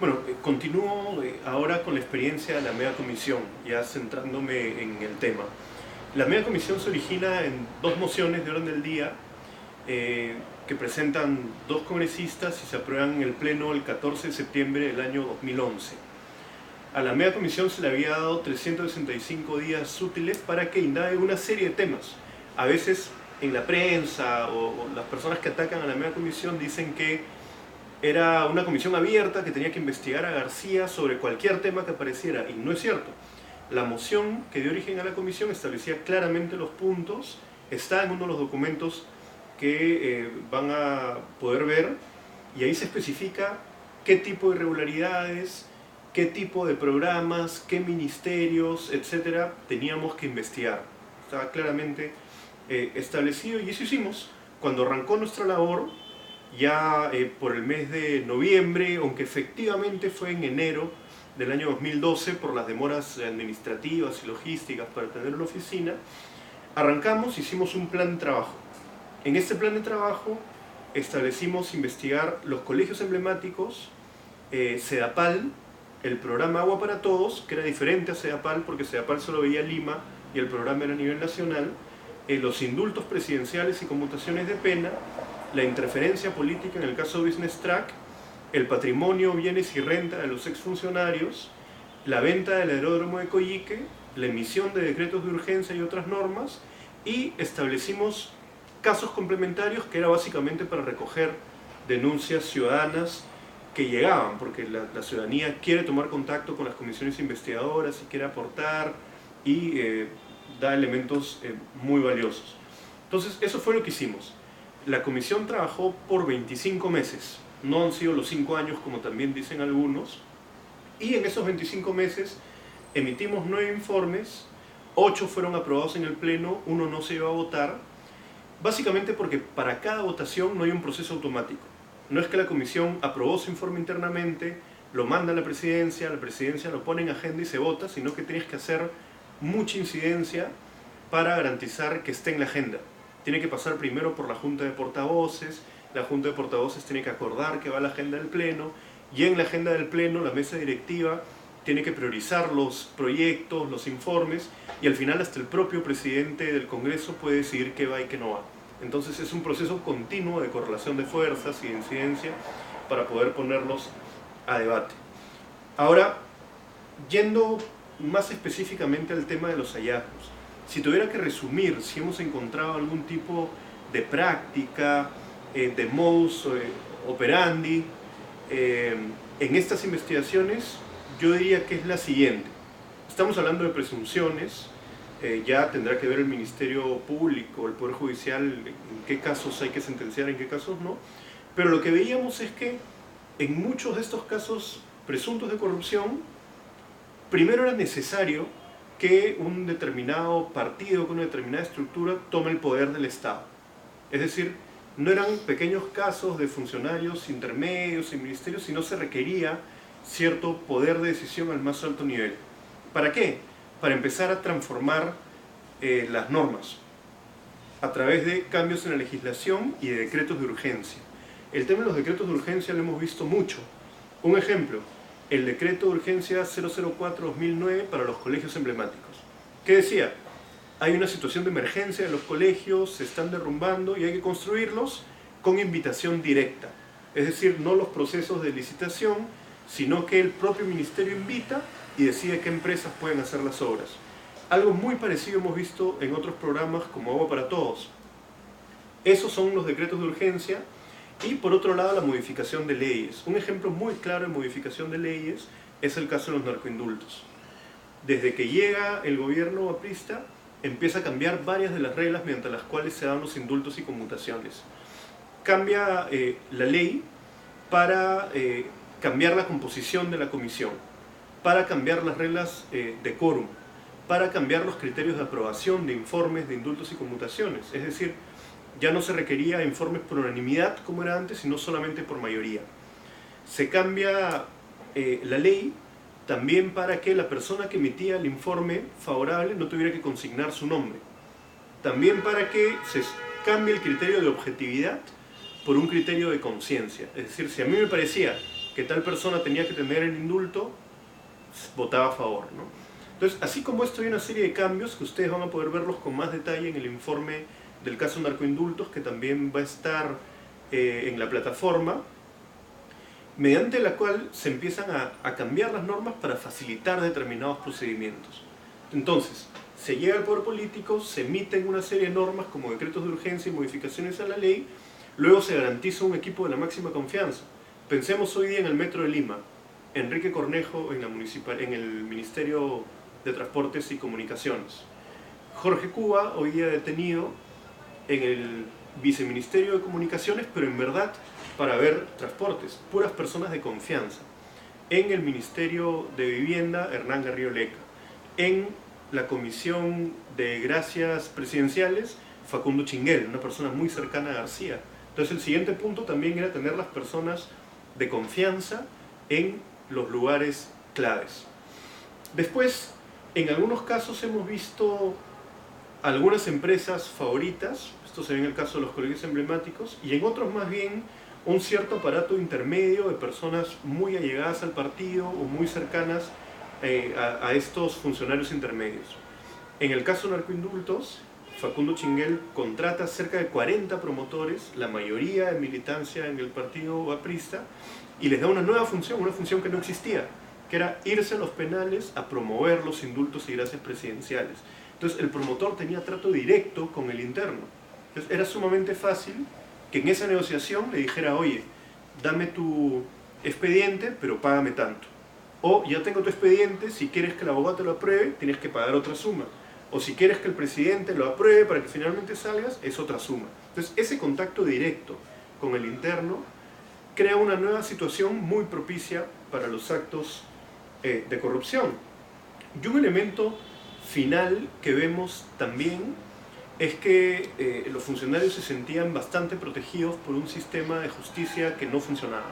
Bueno, continúo ahora con la experiencia de la Mega Comisión, ya centrándome en el tema. La Mega Comisión se origina en dos mociones de orden del día que presentan dos congresistas y se aprueban en el Pleno el 14 de septiembre del año 2011. A la Mega Comisión se le había dado 365 días útiles para que indague una serie de temas. A veces en la prensa o las personas que atacan a la Mega Comisión dicen que era una comisión abierta que tenía que investigar a García sobre cualquier tema que apareciera, y no es cierto. La moción que dio origen a la comisión establecía claramente los puntos, está en uno de los documentos que van a poder ver, y ahí se especifica qué tipo de irregularidades, qué tipo de programas, qué ministerios, etcétera, teníamos que investigar. Estaba claramente establecido, y eso hicimos. Cuando arrancó nuestra labor, ya por el mes de noviembre, aunque efectivamente fue en enero del año 2012 por las demoras administrativas y logísticas para tener una oficina, arrancamos, hicimos un plan de trabajo. En este plan de trabajo establecimos investigar los colegios emblemáticos, CEDAPAL, el programa Agua para Todos, que era diferente a CEDAPAL porque CEDAPAL solo veía Lima y el programa era a nivel nacional, los indultos presidenciales y conmutaciones de pena, la interferencia política en el caso Business Track, el patrimonio, bienes y renta de los exfuncionarios, la venta del aeródromo de Coyique, la emisión de decretos de urgencia y otras normas, y establecimos casos complementarios que era básicamente para recoger denuncias ciudadanas que llegaban, porque la ciudadanía quiere tomar contacto con las comisiones investigadoras y quiere aportar y da elementos muy valiosos. Entonces eso fue lo que hicimos. La comisión trabajó por 25 meses, no han sido los 5 años como también dicen algunos, y en esos 25 meses emitimos 9 informes, 8 fueron aprobados en el Pleno, 1 no se iba a votar, básicamente porque para cada votación no hay un proceso automático. No es que la comisión aprobó su informe internamente, lo manda a la presidencia lo pone en agenda y se vota, sino que tienes que hacer mucha incidencia para garantizar que esté en la agenda. Tiene que pasar primero por la Junta de Portavoces, la Junta de Portavoces tiene que acordar que va a la agenda del Pleno, y en la agenda del Pleno la mesa directiva tiene que priorizar los proyectos, los informes, y al final hasta el propio presidente del Congreso puede decidir qué va y qué no va. Entonces es un proceso continuo de correlación de fuerzas y de incidencia para poder ponerlos a debate. Ahora, yendo más específicamente al tema de los hallazgos, si tuviera que resumir si hemos encontrado algún tipo de práctica, de modus operandi en estas investigaciones, yo diría que es la siguiente. Estamos hablando de presunciones, ya tendrá que ver el Ministerio Público, el Poder Judicial, en qué casos hay que sentenciar, en qué casos no, pero lo que veíamos es que en muchos de estos casos presuntos de corrupción, primero era necesario que un determinado partido con una determinada estructura tome el poder del Estado. Es decir, no eran pequeños casos de funcionarios intermedios y ministerios, sino se requería cierto poder de decisión al más alto nivel. ¿Para qué? Para empezar a transformar las normas a través de cambios en la legislación y de decretos de urgencia. El tema de los decretos de urgencia lo hemos visto mucho. Un ejemplo, el decreto de urgencia 004-2009 para los colegios emblemáticos. ¿Qué decía? Hay una situación de emergencia en los colegios, se están derrumbando y hay que construirlos con invitación directa. Es decir, no los procesos de licitación, sino que el propio ministerio invita y decide qué empresas pueden hacer las obras. Algo muy parecido hemos visto en otros programas como Agua para Todos. Esos son los decretos de urgencia. Y por otro lado, la modificación de leyes. Un ejemplo muy claro de modificación de leyes es el caso de los narcoindultos. Desde que llega el gobierno aprista, empieza a cambiar varias de las reglas mediante las cuales se dan los indultos y conmutaciones. Cambia la ley para cambiar la composición de la comisión, para cambiar las reglas de quórum, para cambiar los criterios de aprobación de informes de indultos y conmutaciones. Es decir, ya no se requería informes por unanimidad como era antes, sino solamente por mayoría. Se cambia la ley también para que la persona que emitía el informe favorable no tuviera que consignar su nombre. También para que se cambie el criterio de objetividad por un criterio de conciencia. Es decir, si a mí me parecía que tal persona tenía que tener el indulto, votaba a favor, ¿no? Entonces, así como esto hay una serie de cambios que ustedes van a poder verlos con más detalle en el informe del caso narcoindultos, que también va a estar en la plataforma, mediante la cual se empiezan a cambiar las normas para facilitar determinados procedimientos. Entonces, se llega al poder político, se emiten una serie de normas como decretos de urgencia y modificaciones a la ley, luego se garantiza un equipo de la máxima confianza. Pensemos hoy día en el Metro de Lima, Enrique Cornejo en el Ministerio de Transportes y Comunicaciones. Jorge Cuba, hoy día detenido en el Viceministerio de Comunicaciones, pero en verdad para ver transportes, puras personas de confianza. En el Ministerio de Vivienda, Hernán Garrido Leca. En la Comisión de Gracias Presidenciales, Facundo Chinguel, una persona muy cercana a García. Entonces el siguiente punto también era tener las personas de confianza en los lugares claves. Después, en algunos casos hemos visto algunas empresas favoritas, esto se ve en el caso de los colegios emblemáticos, y en otros más bien un cierto aparato intermedio de personas muy allegadas al partido o muy cercanas a estos funcionarios intermedios. En el caso de narcoindultos, Facundo Chinguel contrata cerca de 40 promotores, la mayoría de militancia en el partido aprista, y les da una nueva función, una función que no existía, que era irse a los penales a promover los indultos y gracias presidenciales. Entonces el promotor tenía trato directo con el interno. Entonces era sumamente fácil que en esa negociación le dijera, oye, dame tu expediente, pero págame tanto. O ya tengo tu expediente, si quieres que el abogado te lo apruebe, tienes que pagar otra suma. O si quieres que el presidente lo apruebe para que finalmente salgas, es otra suma. Entonces ese contacto directo con el interno crea una nueva situación muy propicia para los actos de corrupción. Y un elemento final que vemos también es que los funcionarios se sentían bastante protegidos por un sistema de justicia que no funcionaba.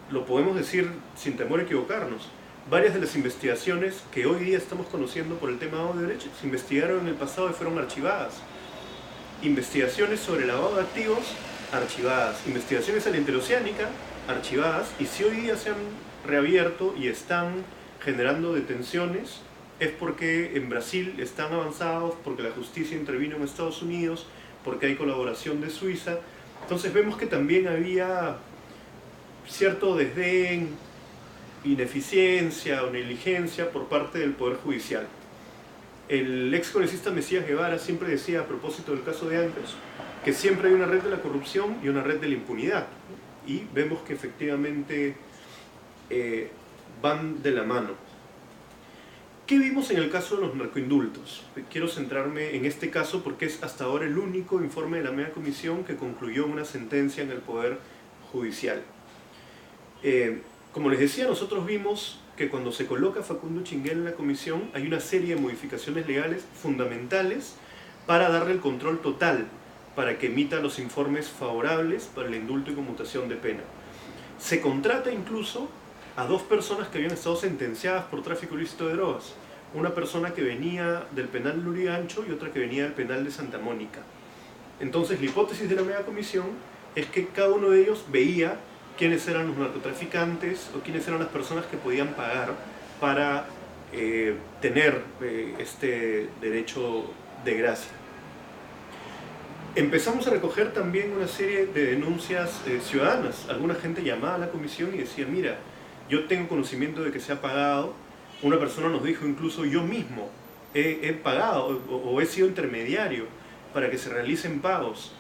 Lo podemos decir sin temor a equivocarnos. Varias de las investigaciones que hoy día estamos conociendo por el tema de Odebrecht se investigaron en el pasado y fueron archivadas. Investigaciones sobre lavado de activos, archivadas. Investigaciones a la interoceánica, archivadas. Y si hoy día se han reabierto y están generando detenciones, es porque en Brasil están avanzados, porque la justicia intervino en Estados Unidos, porque hay colaboración de Suiza. Entonces vemos que también había cierto desdén, ineficiencia o negligencia por parte del Poder Judicial. El ex congresista Mesías Guevara siempre decía, a propósito del caso de Ancash, que siempre hay una red de la corrupción y una red de la impunidad. Y vemos que efectivamente van de la mano. ¿Qué vimos en el caso de los narcoindultos? Quiero centrarme en este caso porque es hasta ahora el único informe de la media comisión que concluyó una sentencia en el Poder Judicial. Como les decía, nosotros vimos que cuando se coloca Facundo Chinguel en la comisión hay una serie de modificaciones legales fundamentales para darle el control total, para que emita los informes favorables para el indulto y conmutación de pena. Se contrata incluso a dos personas que habían estado sentenciadas por tráfico ilícito de drogas. Una persona que venía del penal de Lurigancho y otra que venía del penal de Santa Mónica. Entonces la hipótesis de la media comisión es que cada uno de ellos veía quiénes eran los narcotraficantes o quiénes eran las personas que podían pagar para tener este derecho de gracia. Empezamos a recoger también una serie de denuncias ciudadanas. Alguna gente llamaba a la comisión y decía, mira, yo tengo conocimiento de que se ha pagado. Una persona nos dijo incluso, yo mismo he pagado o he sido intermediario para que se realicen pagos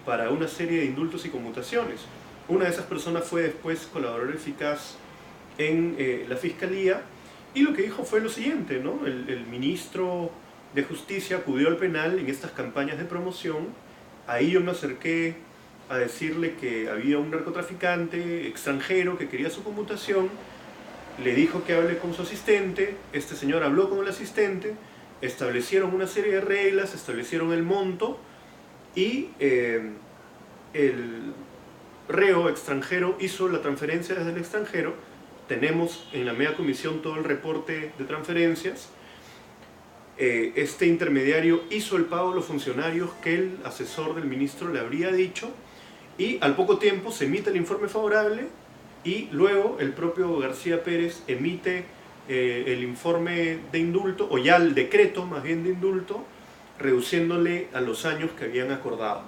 para una serie de indultos y conmutaciones. Una de esas personas fue después colaborador eficaz en la Fiscalía y lo que dijo fue lo siguiente, ¿no? El ministro de Justicia acudió al penal en estas campañas de promoción. Ahí yo me acerqué a decirle que había un narcotraficante extranjero que quería su conmutación, le dijo que hable con su asistente, este señor habló con el asistente, establecieron una serie de reglas, establecieron el monto y el reo extranjero hizo la transferencia desde el extranjero. Tenemos en la media comisión todo el reporte de transferencias. Este intermediario hizo el pago a los funcionarios que el asesor del ministro le habría dicho y al poco tiempo se emite el informe favorable y luego el propio García Pérez emite el informe de indulto, o ya el decreto más bien de indulto, reduciéndole a los años que habían acordado.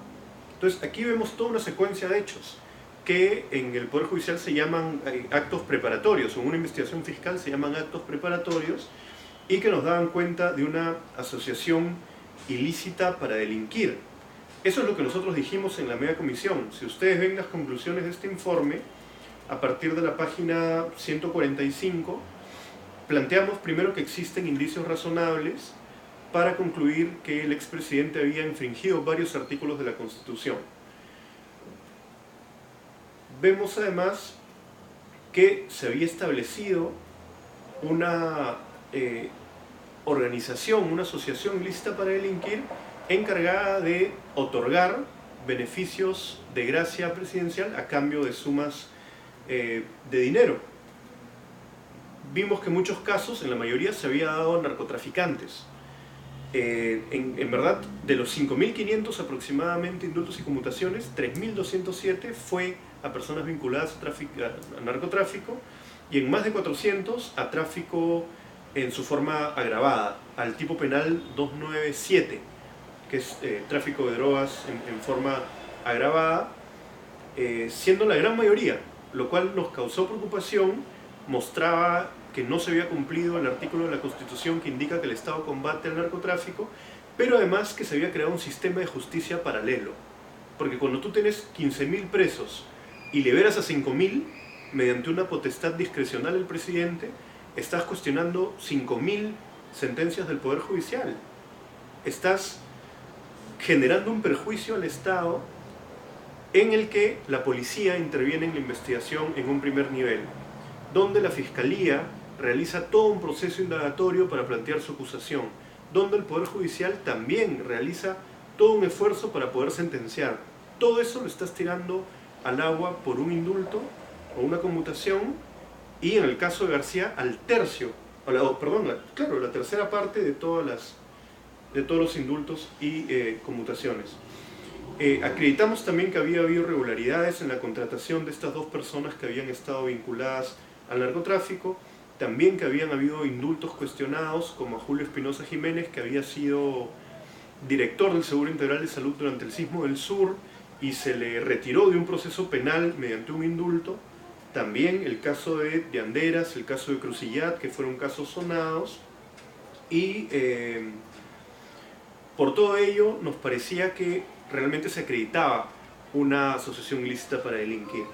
Entonces aquí vemos toda una secuencia de hechos que en el Poder Judicial se llaman actos preparatorios, en una investigación fiscal se llaman actos preparatorios, y que nos daban cuenta de una asociación ilícita para delinquir. Eso es lo que nosotros dijimos en la media comisión. Si ustedes ven las conclusiones de este informe, a partir de la página 145, planteamos primero que existen indicios razonables para concluir que el expresidente había infringido varios artículos de la Constitución. Vemos además que se había establecido una organización, una asociación ilícita para delinquir encargada de otorgar beneficios de gracia presidencial a cambio de sumas de dinero. Vimos que en muchos casos, en la mayoría, se había dado a narcotraficantes. En verdad, de los 5.500 aproximadamente indultos y conmutaciones, 3.207 fue a personas vinculadas a narcotráfico, y en más de 400 a tráfico en su forma agravada, al tipo penal 297, que es tráfico de drogas en forma agravada, siendo la gran mayoría, lo cual nos causó preocupación. Mostraba que no se había cumplido el artículo de la Constitución que indica que el Estado combate el narcotráfico, pero además que se había creado un sistema de justicia paralelo. Porque cuando tú tienes 15.000 presos y liberas a 5.000, mediante una potestad discrecional del presidente, estás cuestionando 5.000 sentencias del Poder Judicial. Estás generando un perjuicio al Estado en el que la policía interviene en la investigación en un primer nivel, donde la Fiscalía realiza todo un proceso indagatorio para plantear su acusación, donde el Poder Judicial también realiza todo un esfuerzo para poder sentenciar. Todo eso lo estás tirando al agua por un indulto o una conmutación, y en el caso de García al tercio, la tercera parte de todos los indultos y conmutaciones. Acreditamos también que había habido irregularidades en la contratación de estas dos personas que habían estado vinculadas al narcotráfico, también que habían habido indultos cuestionados, como a Julio Espinosa Jiménez, que había sido director del Seguro Integral de Salud durante el Sismo del Sur y se le retiró de un proceso penal mediante un indulto. También el caso de Anderas, el caso de Crucillat, que fueron casos sonados, y por todo ello nos parecía que realmente se acreditaba una asociación ilícita para delinquir.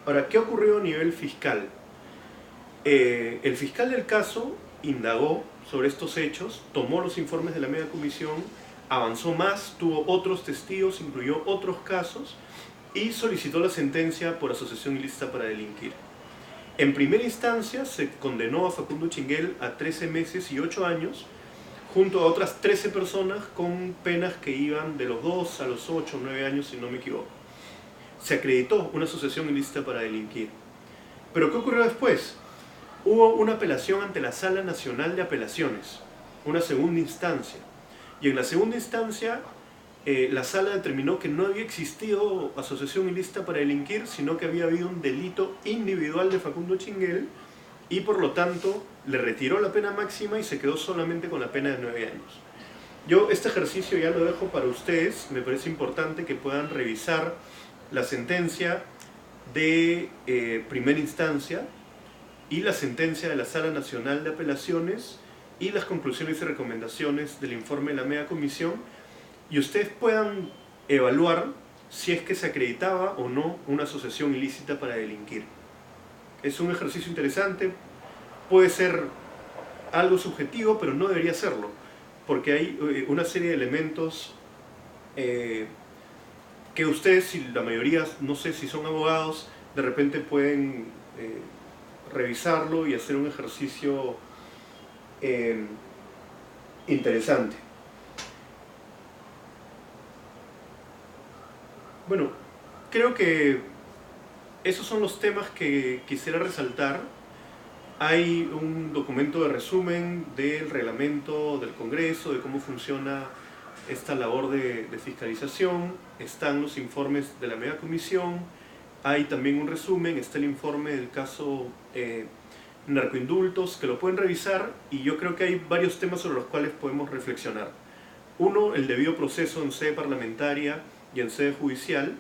Ahora, ¿qué ocurrió a nivel fiscal? El fiscal del caso indagó sobre estos hechos, tomó los informes de la media comisión, avanzó más, tuvo otros testigos, incluyó otros casos y solicitó la sentencia por asociación ilícita para delinquir. En primera instancia se condenó a Facundo Chinguel a 13 meses y 8 años, junto a otras 13 personas con penas que iban de los 2 a los 8 o 9 años, si no me equivoco. Se acreditó una asociación ilícita para delinquir. ¿Pero qué ocurrió después? Hubo una apelación ante la Sala Nacional de Apelaciones, una segunda instancia. Y en la segunda instancia, la Sala determinó que no había existido asociación ilícita para delinquir, sino que había habido un delito individual de Facundo Chinguel, y por lo tanto le retiró la pena máxima y se quedó solamente con la pena de 9 años. Yo este ejercicio ya lo dejo para ustedes, me parece importante que puedan revisar la sentencia de primera instancia y la sentencia de la Sala Nacional de Apelaciones y las conclusiones y recomendaciones del informe de la media comisión, y ustedes puedan evaluar si es que se acreditaba o no una asociación ilícita para delinquir. Es un ejercicio interesante, puede ser algo subjetivo, pero no debería serlo, porque hay una serie de elementos que ustedes, y la mayoría, no sé si son abogados, de repente pueden revisarlo y hacer un ejercicio interesante. Bueno, creo que esos son los temas que quisiera resaltar. Hay un documento de resumen del reglamento del Congreso, de cómo funciona esta labor de fiscalización. Están los informes de la media comisión Hay también un resumen, está el informe del caso narcoindultos, que lo pueden revisar, y yo creo que hay varios temas sobre los cuales podemos reflexionar. Uno, el debido proceso en sede parlamentaria y en sede judicial.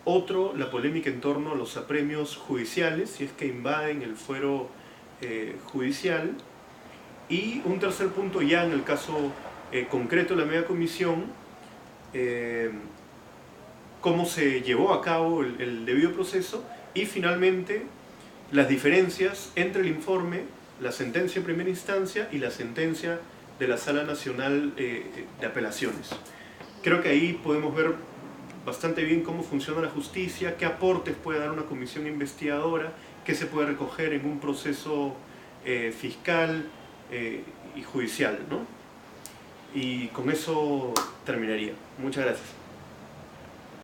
Otro, la polémica en torno a los apremios judiciales, si es que invaden el fuero judicial. Y un tercer punto, ya en el caso concreto de la media comisión, cómo se llevó a cabo el debido proceso, y finalmente las diferencias entre el informe, la sentencia en primera instancia y la sentencia de la Sala Nacional de Apelaciones. Creo que ahí podemos ver bastante bien cómo funciona la justicia, qué aportes puede dar una comisión investigadora, qué se puede recoger en un proceso fiscal y judicial, ¿no? Y con eso terminaría. Muchas gracias.